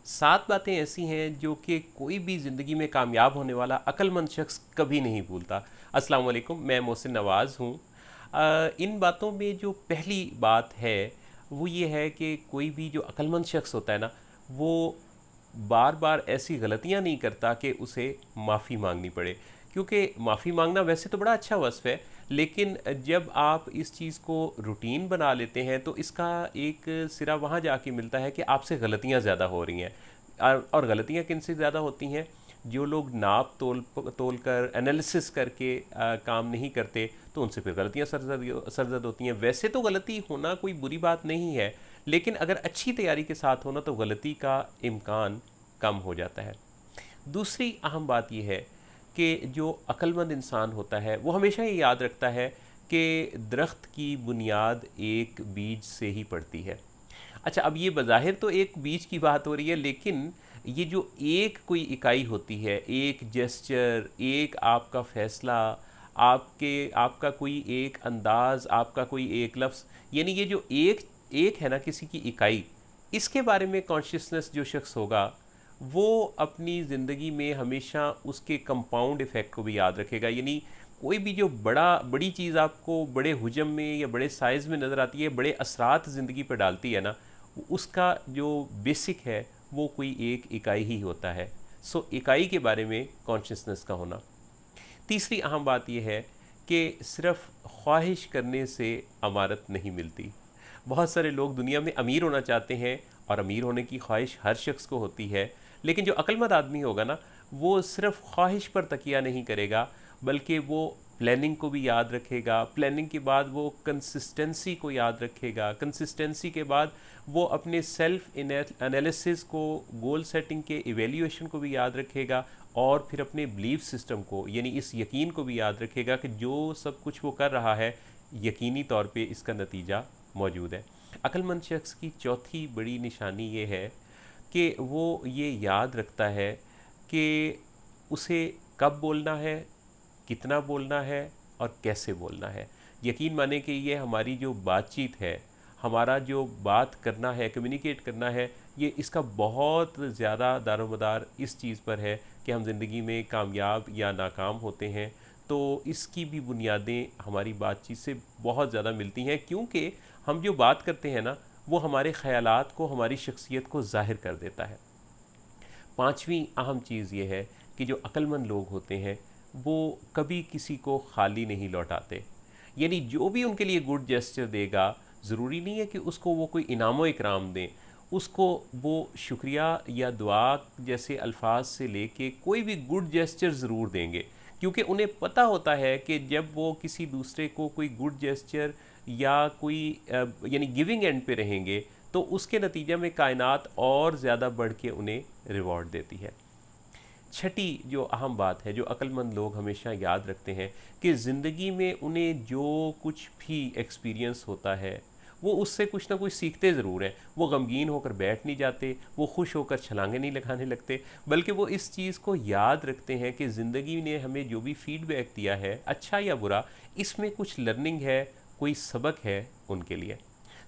7 बातें ऐसी हैं जो कि कोई भी ज़िंदगी में कामयाब होने वाला अक्लमंद शख्स कभी नहीं भूलता। अस्सलाम वालेकुम, मैं मोहसिन नवाज़ हूँ। इन बातों में जो पहली बात है वो ये है कि कोई भी जो अक्लमंद शख्स होता है ना, वो बार बार ऐसी गलतियां नहीं करता कि उसे माफ़ी मांगनी पड़े। क्योंकि माफ़ी मांगना वैसे तो बड़ा अच्छा वस्फ़ है, लेकिन जब आप इस चीज़ को रूटीन बना लेते हैं तो इसका एक सिरा वहाँ जाके मिलता है कि आपसे गलतियाँ ज़्यादा हो रही हैं। और गलतियाँ किन से ज़्यादा होती हैं? जो लोग नाप तोल तोल कर एनालिसिस करके काम नहीं करते, तो उनसे फिर गलतियाँ सरजद सरजद होती हैं। वैसे तो गलती होना कोई बुरी बात नहीं है, लेकिन अगर अच्छी तैयारी के साथ हो ना, तो गलती का इम्कान कम हो जाता है। दूसरी अहम बात यह है कि जो अक्लमंद इंसान होता है वो हमेशा ये याद रखता है कि दरख्त की बुनियाद एक बीज से ही पड़ती है। अच्छा, अब ये बज़ाहिर तो एक बीज की बात हो रही है, लेकिन ये जो एक कोई इकाई होती है, एक जेस्चर, एक आपका फ़ैसला, आपका कोई एक अंदाज़, आपका कोई एक लफ्ज़, यानी ये जो एक एक है ना किसी की इकाई, इसके बारे में कॉन्शियसनेस जो शख्स होगा, वो अपनी ज़िंदगी में हमेशा उसके कंपाउंड इफ़ेक्ट को भी याद रखेगा। यानी कोई भी जो बड़ी चीज़ आपको बड़े हुजम में या बड़े साइज़ में नज़र आती है, बड़े असरात ज़िंदगी पर डालती है ना, उसका जो बेसिक है वो कोई एक इकाई ही होता है। सो इकाई के बारे में कॉन्शियसनेस का होना। तीसरी अहम बात यह है कि सिर्फ ख्वाहिश करने से अमारत नहीं मिलती। बहुत सारे लोग दुनिया में अमीर होना चाहते हैं, और अमीर होने की ख्वाहिश हर शख्स को होती है, लेकिन जो अक्लमंद आदमी होगा ना, वो सिर्फ ख्वाहिश पर तकिया नहीं करेगा, बल्कि वो प्लानिंग को भी याद रखेगा। प्लानिंग के बाद वो कंसिस्टेंसी को याद रखेगा। कंसिस्टेंसी के बाद वो अपने सेल्फ एनालिसिस को, गोल सेटिंग के इवेल्यूएशन को भी याद रखेगा, और फिर अपने बिलीफ सिस्टम को, यानी इस यकीन को भी याद रखेगा कि जो सब कुछ वो कर रहा है, यकीनी तौर पे इसका नतीजा मौजूद है। अक्लमंद शख्स की चौथी बड़ी निशानी ये है कि वो ये याद रखता है कि उसे कब बोलना है, कितना बोलना है, और कैसे बोलना है। यकीन माने कि ये हमारी जो बातचीत है, हमारा जो बात करना है, कम्युनिकेट करना है, ये इसका बहुत ज़्यादा दारोमदार इस चीज़ पर है कि हम ज़िंदगी में कामयाब या नाकाम होते हैं। तो इसकी भी बुनियादें हमारी बातचीत से बहुत ज़्यादा मिलती हैं, क्योंकि हम जो बात करते हैं ना, वो हमारे ख़यालात को, हमारी शख्सियत को ज़ाहिर कर देता है। पांचवी अहम चीज़ ये है कि जो अक्लमंद लोग होते हैं वो कभी किसी को खाली नहीं लौटाते। यानी जो भी उनके लिए गुड जेस्चर देगा, ज़रूरी नहीं है कि उसको वो कोई इनाम व इकराम दें। उसको वो शुक्रिया या दुआ जैसे अल्फाज से लेके कोई भी गुड जेस्चर ज़रूर देंगे, क्योंकि उन्हें पता होता है कि जब वो किसी दूसरे को कोई गुड जेस्चर या कोई यानी गिविंग एंड पे रहेंगे, तो उसके नतीजे में कायनात और ज़्यादा बढ़ के उन्हें रिवॉर्ड देती है। छठी जो अहम बात है, जो अक्लमंद लोग हमेशा याद रखते हैं, कि ज़िंदगी में उन्हें जो कुछ भी एक्सपीरियंस होता है, वो उससे कुछ ना कुछ सीखते ज़रूर हैं। वो गमगीन होकर बैठ नहीं जाते, वो खुश होकर छलांगे नहीं लगाने लगते, बल्कि वो इस चीज़ को याद रखते हैं कि ज़िंदगी ने हमें जो भी फीडबैक दिया है, अच्छा या बुरा, इसमें कुछ लर्निंग है, कोई सबक है उनके लिए।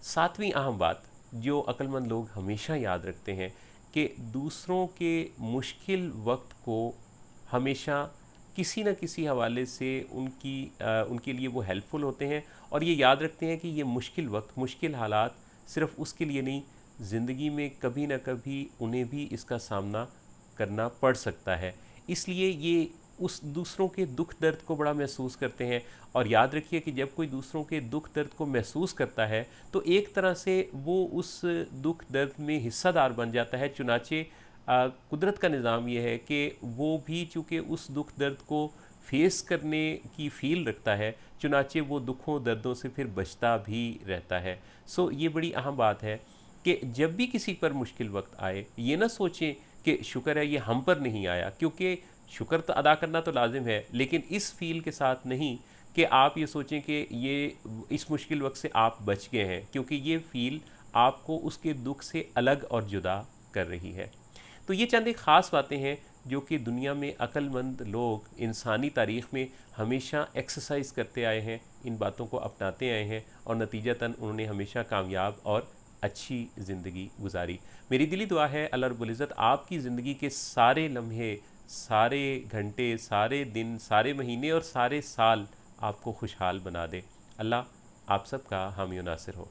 सातवीं अहम बात जो अक्लमंद लोग हमेशा याद रखते हैं, कि दूसरों के मुश्किल वक्त को हमेशा किसी न किसी हवाले से उनके लिए वो हेल्पफुल होते हैं, और ये याद रखते हैं कि ये मुश्किल वक्त, मुश्किल हालात सिर्फ उसके लिए नहीं, ज़िंदगी में कभी ना कभी उन्हें भी इसका सामना करना पड़ सकता है। इसलिए ये उस दूसरों के दुख दर्द को बड़ा महसूस करते हैं। और याद रखिए कि जब कोई दूसरों के दुख दर्द को महसूस करता है, तो एक तरह से वो उस दुख दर्द में हिस्सादार बन जाता है। चुनाचे कुदरत का निज़ाम ये है कि वो भी चूँकि उस दुख दर्द को फेस करने की फ़ील रखता है, चुनाचे वो दुखों दर्दों से फिर बचता भी रहता है। सो ये बड़ी अहम बात है कि जब भी किसी पर मुश्किल वक्त आए, ये ना सोचें कि शुक्र है ये हम पर नहीं आया, क्योंकि शुक्र तो अदा करना तो लाजिम है, लेकिन इस फ़ील के साथ नहीं कि आप ये सोचें कि ये इस मुश्किल वक्त से आप बच गए हैं, क्योंकि ये फ़ील आपको उसके दुख से अलग और जुदा कर रही है। तो ये चंद एक ख़ास बातें हैं जो कि दुनिया में अक्लमंद लोग इंसानी तारीख़ में हमेशा एक्सरसाइज करते आए हैं, इन बातों को अपनाते आए हैं, और नतीजतन उन्होंने हमेशा कामयाब और अच्छी ज़िंदगी गुजारी। मेरी दिली दुआ है अल्लाह रब्बुल इज़्ज़त आपकी ज़िंदगी के सारे लम्हे, सारे घंटे, सारे दिन, सारे महीने और सारे साल आपको खुशहाल बना दे। अल्लाह आप सबका हामी और नासिर हो।